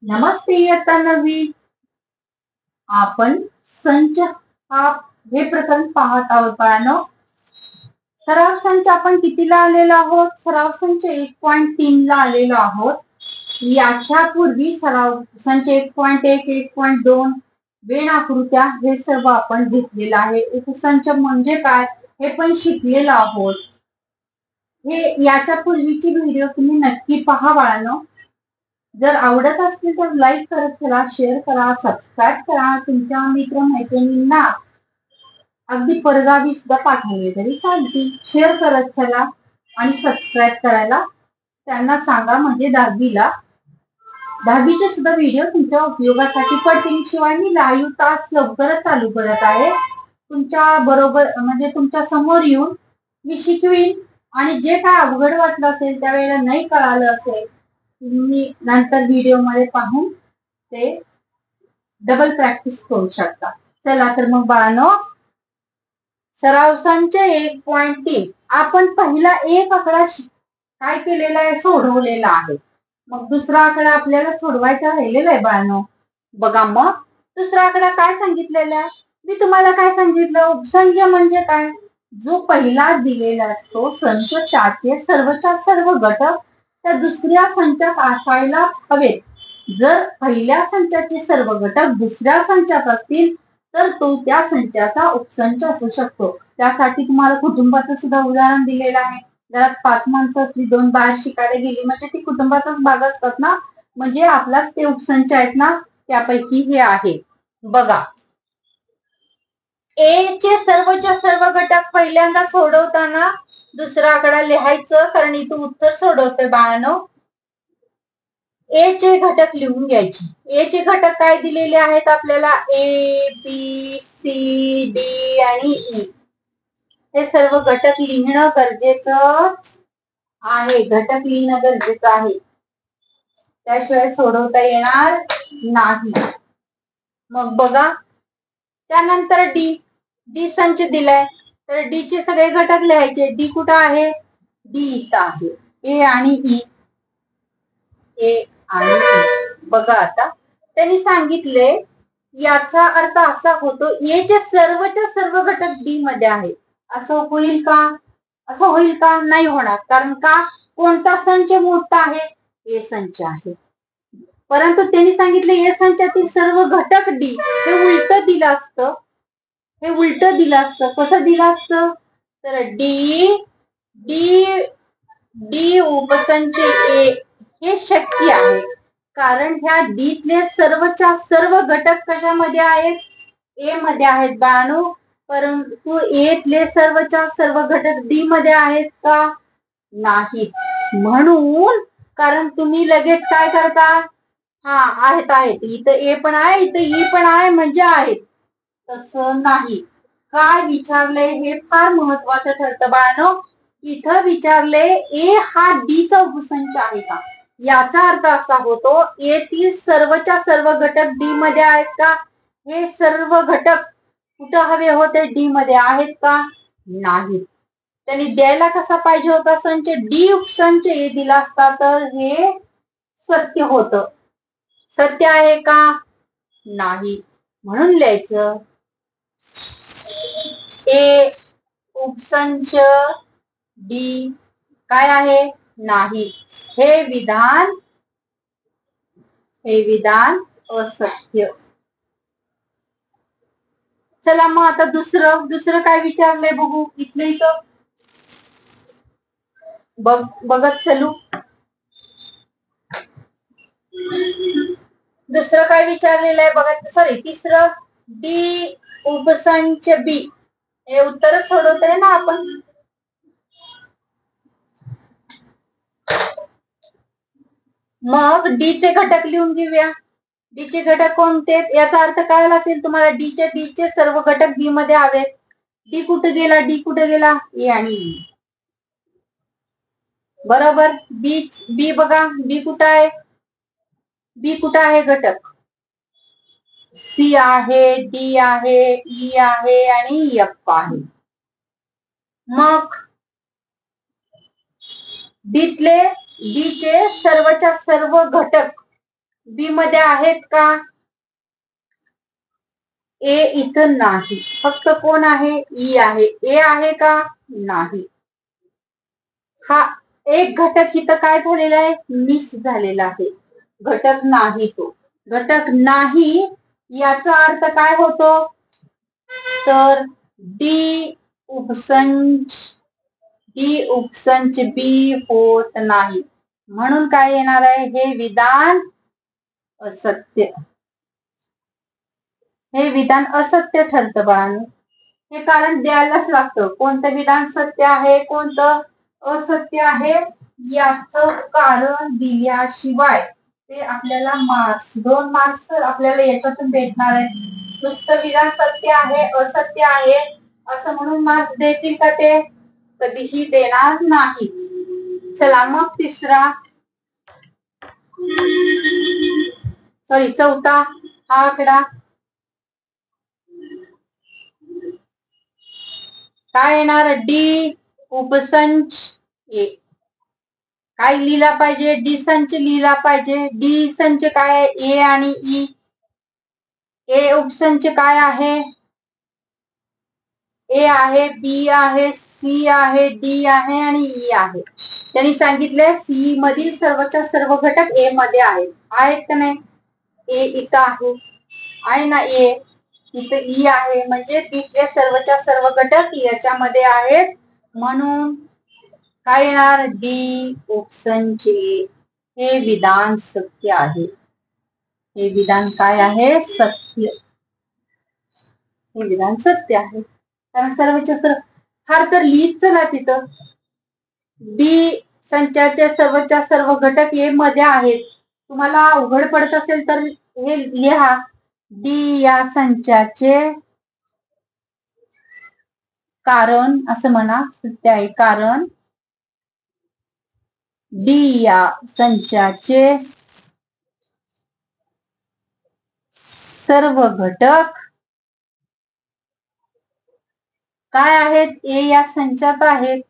नमस्ते इयत्ता नववी. आपण संच हा हे प्रकरण पाहत आहोत बाळांनो. सराव संच आपण कितीला आलेलो आहोत? सराव संच 1.3 ला आलेलो आहोत. याच्या पूर्वी सराव संच 1.1, 1.2 वेण आकृत्या हे सर्व आपण घेतलेलं आहे. उपसंच म्हणजे काय हे पण शिकलेलो आहोत. हे याच्या पूर्वीची व्हिडिओ तुम्ही नक्की पहा बाळांनो. जर आवडत असतील तर लाईक करत चला, शेअर करा, सबस्क्राईब करा. तुमच्या मित्रमैत्रिणींना अगदी परगावी सुद्धा पाठवले तरी चालतील. शेअर करत चला आणि सबस्क्राईब करायला त्यांना सांगा, म्हणजे दहावीचे सुद्धा व्हिडिओ तुमच्या उपयोगासाठी पडतील. शिवाय मी लाईव्ह तास लवकरच चालू करत आहे. तुमच्या बरोबर म्हणजे तुमच्या समोर येऊन मी शिकवीन आणि जे काय अवघड वाटलं असेल त्यावेळेला नाही कळालं असेल तुम्ही नंतर व्हिडिओ मध्ये पाहून ते डबल प्रॅक्टिस करू शकता. चला तर मग बाळांनो, सराव संच 1.3 आपण पहिला एक आकडा काय केलेला आहे? सोडवलेला आहे. मग दुसरा आकडा आपल्याला सोडवायचा राहिलेला आहे बाळांनो. बघा मग दुसरा आकडा काय सांगितलेला आहे? मी तुम्हाला काय सांगितलं? उपसंच म्हणजे काय? जो पहिला दिलेला असतो संच त्याचे सर्वच्या सर्व घटक त्या दुसऱ्या संचात असायलाच हवेत. जर पहिल्या संचाचे सर्व घटक दुसऱ्या संचात असतील तर तो त्या संचाचा उपसंच असू शकतो. त्यासाठी तुम्हाला कुटुंबाचं सुद्धा उदाहरण दिलेलं आहे. घरात 5 माणसं असली, 2 बाहेर शिकायला गेली म्हणजे ती कुटुंबाचाच भाग असतात ना, म्हणजे आपलाच ते उपसंच आहेत ना. त्यापैकी हे आहे बघा. ए चे सर्वच्या सर्व घटक पहिल्यांदा सोडवताना दुसरा आकडा लिहायचं, कारण इथं उत्तर सोडवतोय बाळांनो. ए चे घटक लिहून घ्यायचे. ए चे घटक काय दिलेले आहेत आपल्याला? ए, बी, सी, डी आणि ई. हे सर्व घटक लिहिणं गरजेचं आहे. घटक लिहिणं गरजेचं आहे, त्याशिवाय सोडवता येणार नाही. मग बघा, त्यानंतर डी. डी संच दिलाय तर डी चे सगळे घटक लिहायचे. डी कुठं आहे? डी इथं आहे. ए आणि ई. ए आणि ई. बघा आता त्यांनी सांगितले, याचा अर्थ असा होतो ए चे सर्वच्या सर्व घटक डी मध्ये आहेत. असं होईल का? असं होईल का? नाही होणार. कारण का? कोणता संच मोठा आहे? ए संच आहे. परंतु त्यांनी सांगितले ए संचातील सर्व घटक डी. हे उलट दिलं असतं. हे उलट दिलं असतं. कसं दिलं असतं? तर डी डी डी उपसंच ए हे शक्य आहे. कारण ह्या डीतले सर्वच्या सर्व घटक कशामध्ये आहेत? ए मध्ये आहेत बाळांनो. परंतु एतले सर्वच्या सर्व घटक डी मध्ये आहेत का? नाहीत. म्हणून कारण तुम्ही लगेच काय करता? हा, आहेत आहेत, इथं ए पण आहे, इथं ई पण आहे म्हणजे आहेत. तसं नाही. काय विचारलंय हे फार महत्वाचं ठरतं बाळांनो. इथं विचारले ए हा डी चा उपसंच आहे का? याचा अर्थ असा होतो ए तील सर्वच्या सर्व घटक डी मध्ये आहेत का? हे सर्व घटक कुठं हवे होते? डी मध्ये आहेत का? नाहीत. त्यांनी द्यायला कसा पाहिजे होता संच? डी उपसंच ए दिला असता तर हे सत्य होतं. सत्य आहे का? नाही. म्हणून लिहायचं ए उपसंच डी काय आहे? नाही. हे विधान असत्य. चला मग आता दुसरं काय विचारलंय बघू. इथलं इथं बघत चलू. दुसरं काय विचारलेलं आहे बघा. सॉरी, तिसरं डी उपसंच बी. हे उत्तर सोडवतोय ना आपण. मग डी चे घटक लिहून घेऊया. डी चे घटक कोणते? याचा अर्थ काय असेल तुम्हाला? डी चे सर्व घटक बी मध्ये हवेत. डी कुठे गेला? डी कुठे गेला? ए आणि ई. बरोबर. बी बघा, बी कुठं आहे? बी कुठं आहे घटक? सी आहे, डी आहे, ई आहे आणि एफ आहे. मग डी चे सर्वच्या सर्व घटक बी मध्ये आहेत का? ए इथं नाही, फक्त कोण आहे? ई आहे. ए आहे का? नाही. हा एक घटक इथं काय झालेला आहे? मिस झालेला आहे. घटक नाही तो. घटक नाही याचा अर्थ काय होतो? तर डी उपसंच बी होत नाही. म्हणून काय येणार आहे? हे विधान असत्य. हे विधान असत्य ठरतं बाळांनो. हे कारण द्यायलाच लागतं. कोणतं विधान सत्य आहे, कोणतं असत्य आहे, याचं कारण दिल्याशिवाय ते आपल्याला मार्क्स 2 मार्क्स आपल्याला याच्यातून भेटणार आहे. नुसतं विधान सत्य आहे, असत्य आहे असं म्हणून मार्क्स देतील का? ते कधीही देणार नाही. चला मग चौथा हा आकडा काय येणार? डी उपसंच ए. काय लिहिला पाहिजे? डी संच लिहिला पाहिजे. डी संच काय आहे? ए आणि ई. ए उपसंच काय आहे? ए आहे, बी आहे, सी आहे, डी आहे आणि ई आहे. त्यांनी सांगितले सी मधील सर्वच्या सर्व घटक ए मध्ये आहेत. का नाही? ए इथं आहे ना? ए इथं ई आहे, म्हणजे तिथले सर्वच्या सर्व घटक याच्यामध्ये आहेत. म्हणून काय येणार? डी उपसंच ए. हे विधान सत्य आहे. हे विधान काय आहे? सत्य. हे विधान सत्य आहे. कारण सर्वच्या सर्व फार तर लिहित चला तिथं. डी संचाचे सर्वच्या सर्व घटक ए मध्ये आहेत. तुम्हाला अवघड पडत असेल तर हे लिहा. डी या संचाचे कारण असं म्हणा, सत्य आहे. कारण डी या संचाचे सर्व घटक काय आहेत? ए या संचात आहेत.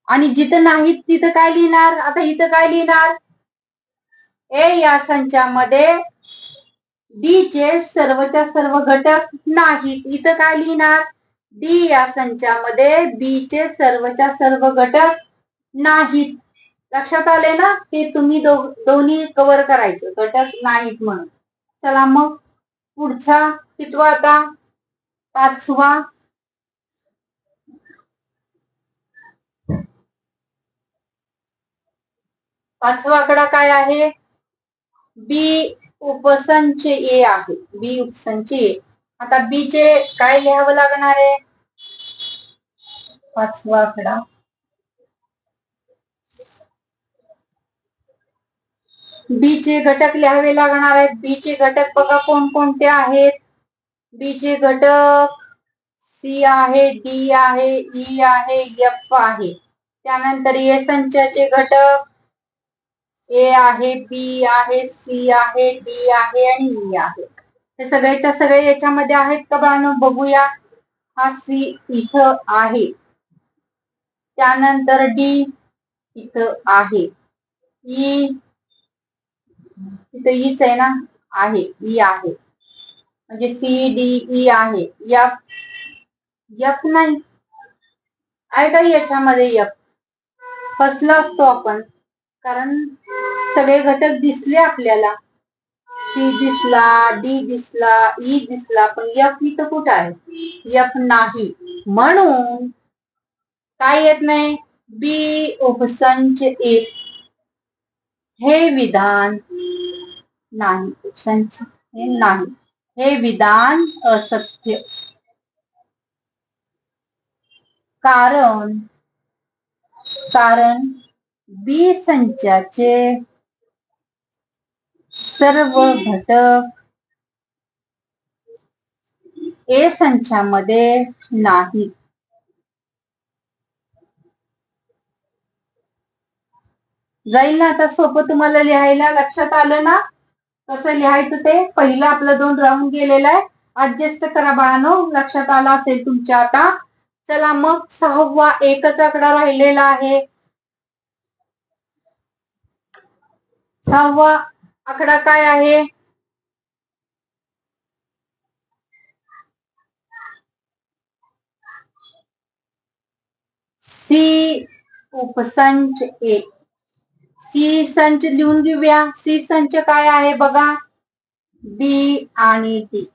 आणि जिथं नाहीत तिथं काय लिहिणार? आता इथं काय लिहिणार? ए या संचामध्ये डी चे सर्वच्या सर्व घटक नाहीत. इथं काय लिहिणार? डी या संचामध्ये बी चे सर्वच्या सर्व घटक नाहीत. लक्षात आले ना? ते तुम्ही दोन्ही कव्हर करायचं, घटक नाहीत म्हणून. चला मग पुढचा कितवा आता? पाचवा आकडा काय आहे? बी उपसंच ए आहे. बी उपसंच ए. आता बी चे काय लिहावं लागणार आहे? पाचवा आकडा बी चे घटक लिहावे लागणार आहेत. बी चे घटक बघा कोणकोणते आहेत? बी चे घटक सी आहे, डी आहे, ई आहे, एफ आहे. त्यानंतर ए संचाचे घटक ए आहे, बी आहे, सी आहे, डी आहे आणि ई आहे. हे सगळ्याच्या सगळे याच्यामध्ये आहेत का बाळांनो? बघूया. हा सी इथं आहे. त्यानंतर डी इथं आहे. ई इथं ईच आहे ना? आहे, ई आहे. म्हणजे सी डी ई आहे. एफ नाही आहे का याच्यामध्ये? एफ फसलो असतो आपण, कारण सगळे घटक दिसले आपल्याला. सी दिसला, डी दिसला, ई दिसला, पण एफ इथं कुठं आहे? एफ नाही. म्हणून काय येत नाही? बी उपसंच ए हे विधान नाही. उपसंच हे नाही. हे विधान असत्य. कारण बी संचाचे सर्व घटक ए संचामध्ये नाहीत. जाईल ना आता? सोपं तुम्हाला लिहायला लक्षात आलं ना कसं लिहायचं ते? पहिलं आपलं 2 राऊंड गेलेलं आहे. ऍडजस्ट करा बाळांनो. लक्षात आला असेल तुमच्या आता. चला मग 6वा एकच आकडा राहिलेला आहे. 6वा आकडा काय आहे? सी उपसंच ए. सी संच लिहून घेऊया. सी संच काय आहे बघा, बी आणि टी.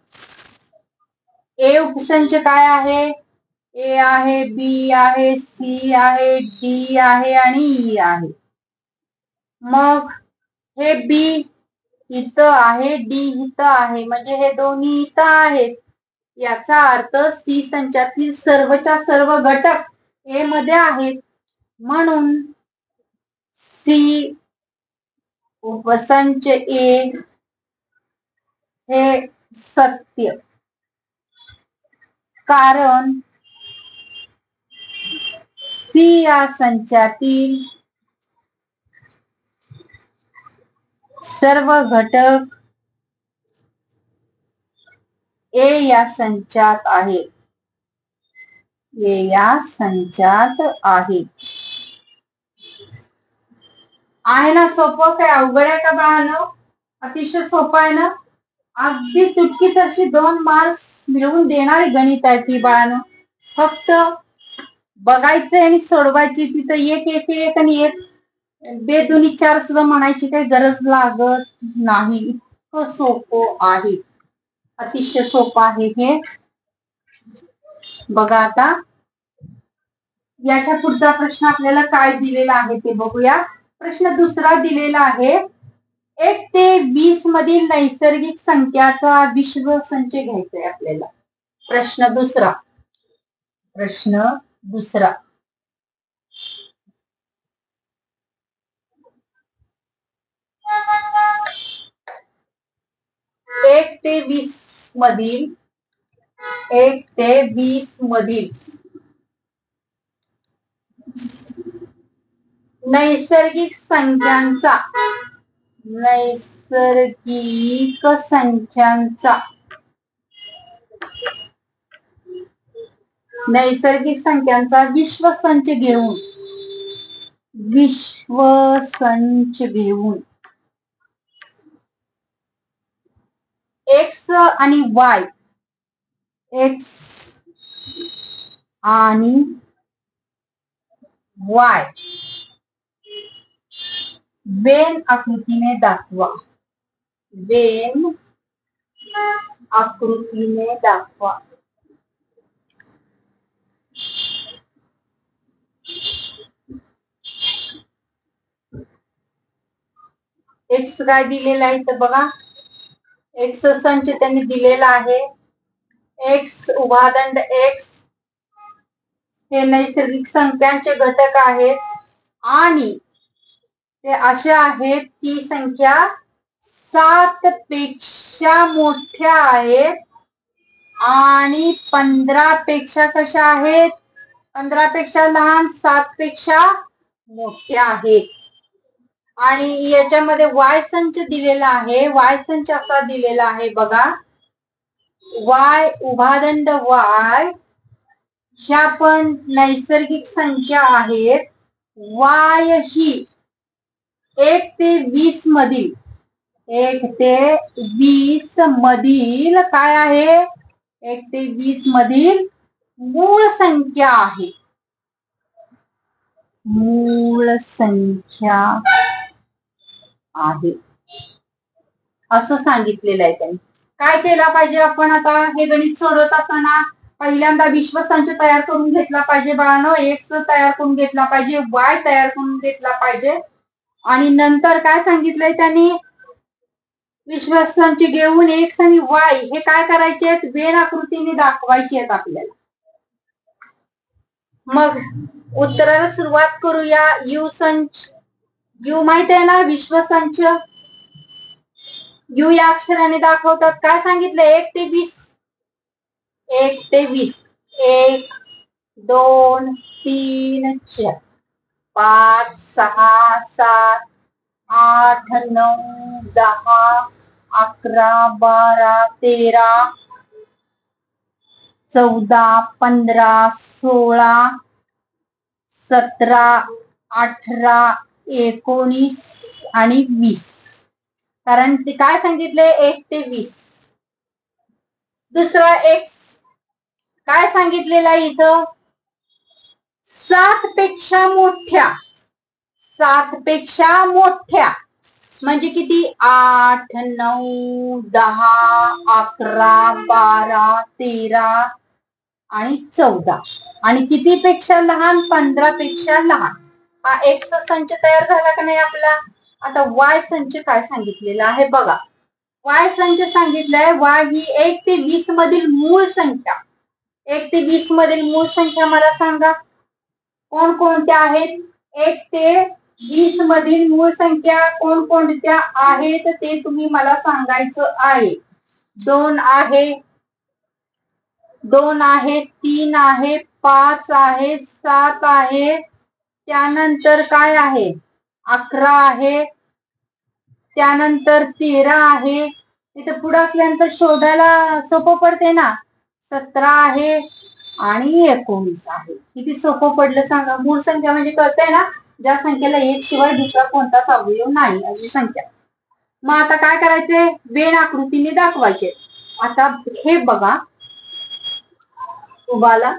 ए उपसंच काय आहे? ए आहे, बी आहे, सी आहे, डी आहे आणि ई आहे. मग हे बी इथं आहे, डी इथं आहे, म्हणजे हे दोन्ही इथं आहेत. याचा अर्थ सी संचातील सर्वच्या सर्व घटक ए मध्ये आहेत. म्हणून सी उपसंच ए हे सत्य, कारण सी या संचातील सर्व घटक ए या संचात आहेत. ए या संचात आहे. आहे ना सोपं? काय अवघड आहे का बाळांनो? अतिशय सोपं आहे ना. अगदी चुटकीच अशी 2 मार्क्स मिळवून देणारी गणित आहे ती बाळांनो. फक्त बघायचंय आणि सोडवायची. तिथं एक एक एक आणि एक बेदुनी 4 सुद्धा म्हणायची काही गरज लागत नाही. इतकं सोपं आहे, अतिशय सोपं आहे हे. बघा आता याच्या पुढचा प्रश्न आपल्याला काय दिलेला आहे ते बघूया. प्रश्न दुसरा दिलेला आहे, 1 ते 20 मधील नैसर्गिक संख्याचा विश्व संच घ्यायचा आहे आपल्याला. प्रश्न दुसरा 1 ते 20 मधील 1 ते 20 मधील नैसर्गिक संख्यांचा विश्व संच घेऊन एक्स आणि वाय वेन आकृतीने दाखवा. एक्स काय दिलेला आहे तर बघा, एक्स संच त्यांनी दिलेला आहे. एक्स उभादंड एक्स हे नैसर्गिक संख्यांचे घटक आहेत आणि ते असे आहेत की संख्या 7 पेक्षा मोठ्या आहेत आणि 15 पेक्षा कशा आहेत? 15 पेक्षा लहान, 7 पेक्षा मोठ्या आहेत. आणि याच्यामध्ये वाय संच दिलेला आहे. वाय संच असा दिलेला आहे बघा, वाय उभादंड वाय ह्या पण नैसर्गिक संख्या आहेत. वाय ही 1 ते 20 मधील 1 ते 20 मधील काय आहे? 1 ते 20 मधील मूळ संख्या आहे. असं सांगितलेलं आहे त्यांनी. काय केलं पाहिजे आपण आता हे गणित सोडवत असताना? पहिल्यांदा विश्व संच तयार करून घेतला पाहिजे बाळांनो. एक्स तयार करून घेतला पाहिजे, वाय तयार करून घेतला पाहिजे आणि नंतर काय सांगितलंय त्यांनी? विश्व संच घेऊन एक्स आणि वाय हे काय करायचे आहेत? वेन आकृतीने दाखवायचे आहेत आपल्याला. मग उत्तराला सुरुवात करूया. यू संच, यू माहित आहे ना विश्व संच, यू या अक्षराने दाखवतात. काय सांगितलं? 1 ते 20. 1 ते 20. 1 2 3 4 5 6 7 8 9 10 11 12 13 14 15 16 17 18 19 आणि 20, कारण ते काय सांगितले 1 ते 20. दुसरा एक्स काय सांगितलेला इथं 7 पेक्षा मोठ्या, 7 पेक्षा मोठ्या म्हणजे किती 8, 9, 10, 11, 12, 13 आणि 14 आणि किती पेक्षा लहान 15 पेक्षा लहान. हा एक्स संच तयार झाला का नाही आपला. आता वाय संच काय सांगितलेला आहे बघा. वाय संच सांगितलंय वाय ही 1 ते 20 मधील मूळ संख्या. 1 ते 20 मधील मूळ संख्या मला सांगा कोणकोणत्या आहेत. 1 ते 20 मधील मूळ संख्या कोणकोणत्या आहेत ते तुम्ही मला सांगायचं आहे. 2 आहे, 2 आहे, 3 आहे, 5 आहे, 7 आहे, त्यानंतर काय आहे 11 आहे, त्यानंतर 13 आहे. इथे पुढे असल्यानंतर शोधायला सोपं पडते ना. 17 आहे आणि 19 आहे. किती सोपं पडलं सांगा. मूळ संख्या म्हणजे कळतंय ना ज्या संख्येला 1 शिवाय दुसरा कोणताच अवयव नाही अशी संख्या. मग आता काय करायचंय वेण आकृतीने दाखवायचे. आता हे बघा तुम्हाला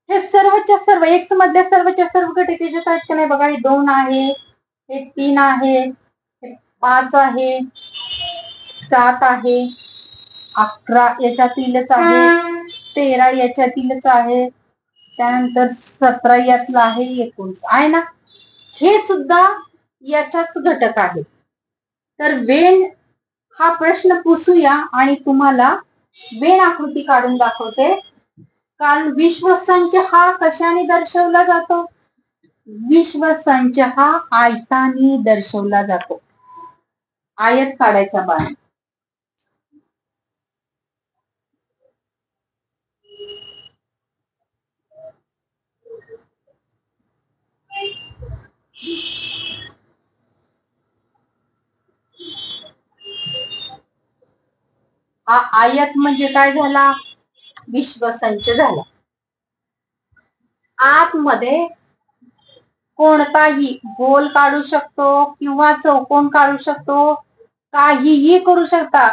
हे सर्वच्या सर्व एक्स मधल्या सर्वच्या सर्व घटक याच्यात आहेत का नाही बघा. हे 2 आहे, हे 3 आहे, हे 5 आहे, 7 आहे, 11 याच्यातीलच आहे, 13 याच्यातीलच आहे, त्यानंतर 17 यातला आहे, 19 आहे ना. हे सुद्धा याच्याच घटक आहे. तर वेण हा प्रश्न पुसूया आणि तुम्हाला वेण आकृती काढून दाखवते. कारण विश्वसंच हा कशाने दर्शवला जातो. विश्वसंच हा आयताने दर्शवला जातो. आयत काढायचा बाण. हा आयत म्हणजे काय झाला विश्वसंच झाला. आतमध्ये कोणताही गोल काढू शकतो किंवा चौकोन काढू शकतो, काहीही करू शकता.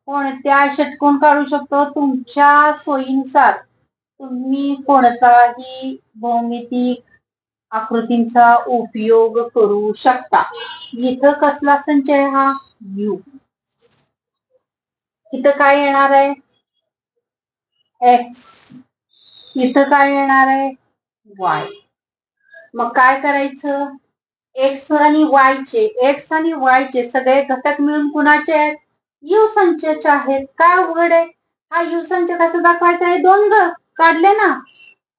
कोणत्या षटकोन काढू शकतो तुमच्या सोयीनुसार. तुम्ही कोणताही भौमितिक आकृतींचा उपयोग करू शकता. इथं कसला संच आहे हा यू. इथं काय येणार आहे एक्स. इथं काय येणार आहे वाय. मग काय करायचं एक्स आणि वाय चे सगळे घटक मिळून कुणाचे आहेत यू संचचे आहेत. काय अवघड आहे. हा यू संच कसं दाखवायचा आहे 2 काढले ना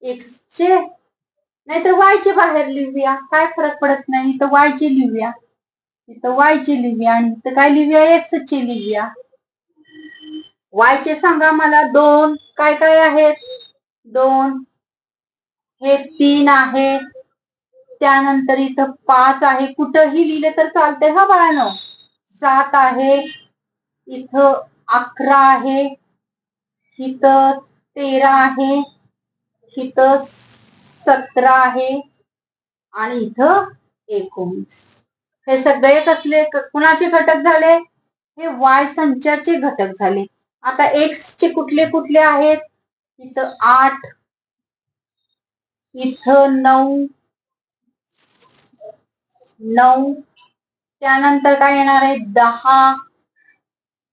एक्स चे नाहीतर वाय चे बाहेर लिहूया काय फरक पडत नाही. तर वाय चे लिहूया, इथं वाय चे लिहूया आणि इथं काय लिहूया एक्स चे लिहूया. वाय चे सांगा मला 2 काय काय आहेत 2, हे 3 आहे, त्यानंतर इथं 5 आहे, कुठंही लिहिले तर चालते हा बाळांनो. 7 आहे, इथं 11 आहे, इथं 13 आहे, इथं 17 आहे आणि इथं 19. हे सगळे कसले कुणाचे घटक झाले हे वाय संचाचे घटक झाले. आता एक्स चे कुठले कुठले आहेत इथं 8, इथं 9, त्यानंतर काय येणार आहे 10,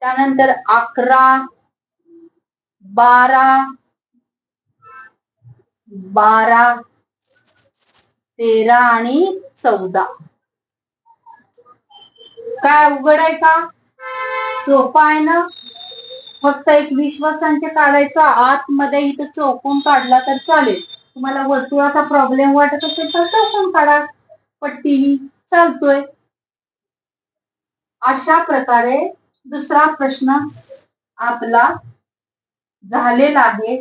त्यानंतर 11, 12, 13 आणि 14. काय अवघड आहे का सोपा आहे ना. फक्त एक विश्वसंच काढायचा आतमध्ये इथं चौकोन काढला तर चालेल. तुम्हाला वर्तुळाचा प्रॉब्लेम वाटत असेल तर चौकोन काढा पट्टीनी चालतोय. अशा प्रकारे दुसरा प्रश्न आपला झालेला आहे.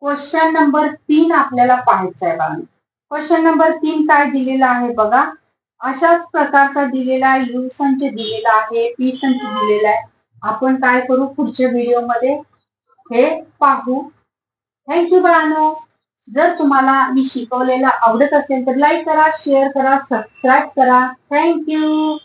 क्वेश्चन नंबर 3 आपल्याला पाहायचा आहे बाळांनो. क्वेश्चन नंबर 3 काय दिलेला आहे बघा. अशाच प्रकारचा दिलेला यू संच दिलेला आहे, पी संच दिलेला आहे. आपण काय करू पुढच्या व्हिडिओ मध्ये हे पाहू. थँक्यू बाळांनो. जर तुम्हाला मी शिकवलेला आवडत असेल तर लाईक करा, शेअर करा, सबस्क्राईब करा. थँक्यू.